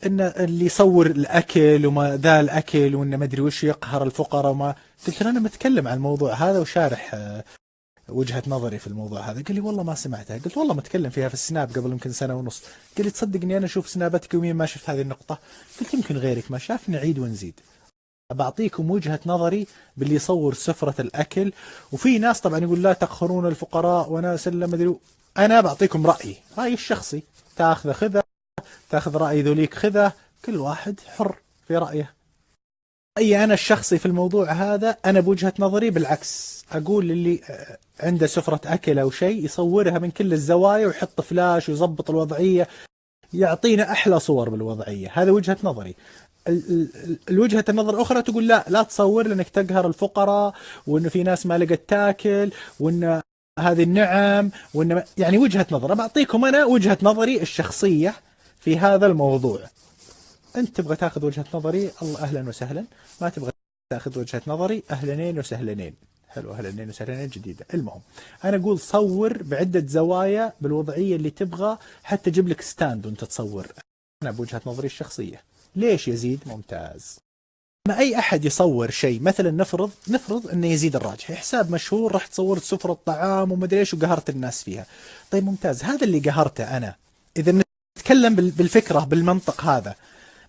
ان اللي يصور الاكل وما ذا الاكل وانه ما ادري وش يقهر الفقراء وما. قلت له انا متكلم عن الموضوع هذا وشارح وجهة نظري في الموضوع هذا. قال لي والله ما سمعتها. قلت والله متكلم فيها في السناب قبل يمكن سنة ونص. قال لي تصدق اني انا اشوف سناباتك يوميا ما شفت هذه النقطة. قلت يمكن غيرك ما شاف، نعيد ونزيد. بعطيكم وجهة نظري باللي يصور سفرة الأكل. وفي ناس طبعا يقول لا تقهرون الفقراء وناس إلا مدري. أنا بعطيكم رأيي الشخصي، تاخذ خذه، تاخذ رأي ذوليك خذه، كل واحد حر في رأيه. رأيي أنا الشخصي في الموضوع هذا، أنا بوجهة نظري بالعكس أقول اللي عنده سفرة أكل أو شيء يصورها من كل الزوايا ويحط فلاش ويضبط الوضعية، يعطينا أحلى صور بالوضعية. هذا وجهة نظري. الوجهة النظر الأخرى تقول لا تصور لأنك تقهر الفقراء، وأنه في ناس ما لقت تاكل، وأن هذه النعم، وأن يعني وجهة نظر. بعطيكم أنا وجهة نظري الشخصية في هذا الموضوع. أنت تبغى تاخذ وجهة نظري، الله أهلا وسهلا. ما تبغى تاخذ وجهة نظري، أهلنين وسهلنين. حلو، أهلنين وسهلنين جديدة. المهم أنا أقول صور بعدة زوايا بالوضعية اللي تبغى، حتى جيب لك ستاند وأنت تصور. أنا بوجهة نظري الشخصية. ليش يزيد؟ ممتاز. ما أي أحد يصور شيء، مثلا نفرض أن يزيد الراجحي حساب مشهور، راح تصور سفرة طعام ومدري إيش وقهرت الناس فيها. طيب ممتاز، هذا اللي قهرته أنا. إذا نتكلم بالفكرة بالمنطق هذا،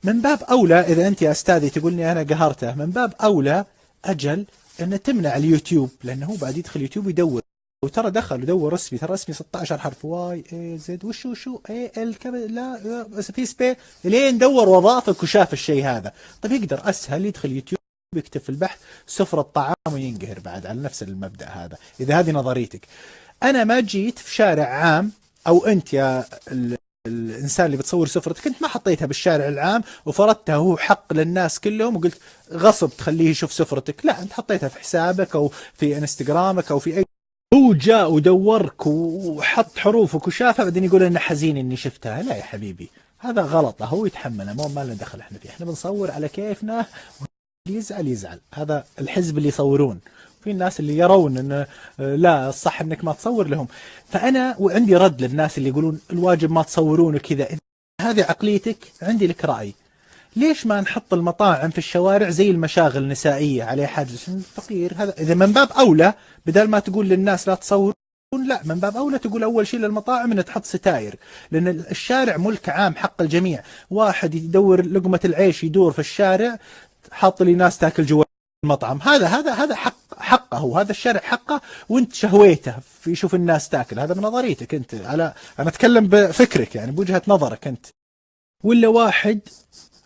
من باب أولى إذا أنت يا أستاذي تقولني أنا قهرته، من باب أولى أجل أن تمنع اليوتيوب، لأنه هو بعد يدخل يوتيوب يدور. وترى دخل ودور اسمي، ترى اسمي 16 حرف، واي اي زد وشو اي ال لا بس في سبي، لين دور وظائفك وشاف الشيء هذا. طيب يقدر اسهل يدخل يوتيوب يكتب في البحث سفرة طعام وينقهر بعد على نفس المبدأ هذا. إذا هذه نظريتك، أنا ما جيت في شارع عام، أو أنت يا الإنسان اللي بتصور سفرتك أنت ما حطيتها بالشارع العام وفرضتها هو حق للناس كلهم وقلت غصب تخليه يشوف سفرتك. لا، أنت حطيتها في حسابك أو في انستغرامك أو في أي. هو جاء ودورك وحط حروفك وشافها بعدين يقول أنا حزين إني شفتها. لا يا حبيبي، هذا غلط، هو يتحمله، ما لنا دخل احنا فيه. احنا بنصور على كيفنا، اللي يزعل. هذا الحزب اللي يصورون. في الناس اللي يرون ان لا الصح انك ما تصور لهم. فانا وعندي رد للناس اللي يقولون الواجب ما تصورون وكذا. هذه عقليتك، عندي لك رأي. ليش ما نحط المطاعم في الشوارع زي المشاغل النسائية عليه حاجز الفقير؟ هذا إذا من باب أولى، بدل ما تقول للناس لا تصورون، لا، من باب أولى تقول أول شيء للمطاعم أن تحط ستاير، لأن الشارع ملك عام حق الجميع. واحد يدور لقمة العيش يدور في الشارع، حاط لي ناس تاكل جوا المطعم. هذا حقه هو، هذا الشارع حقه، وانت شهويته في يشوف الناس تاكل. هذا من نظريتك انت، انا اتكلم بفكرك يعني بوجهة نظرك انت. ولا واحد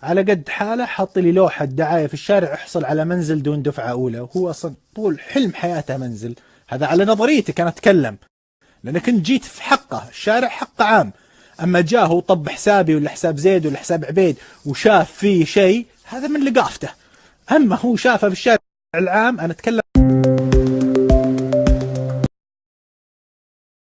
على قد حاله حط لي لوحة دعاية في الشارع احصل على منزل دون دفعة أولى، وهو أصلا طول حلم حياته منزل. هذا على نظريتك أنا أتكلم، لأنك انت جيت في حقه، الشارع حق عام. أما جاه وطب حسابي ولا حساب زيد ولا حساب عبيد وشاف فيه شيء، هذا من لقافته. أما هو شافه في الشارع العام، أنا أتكلم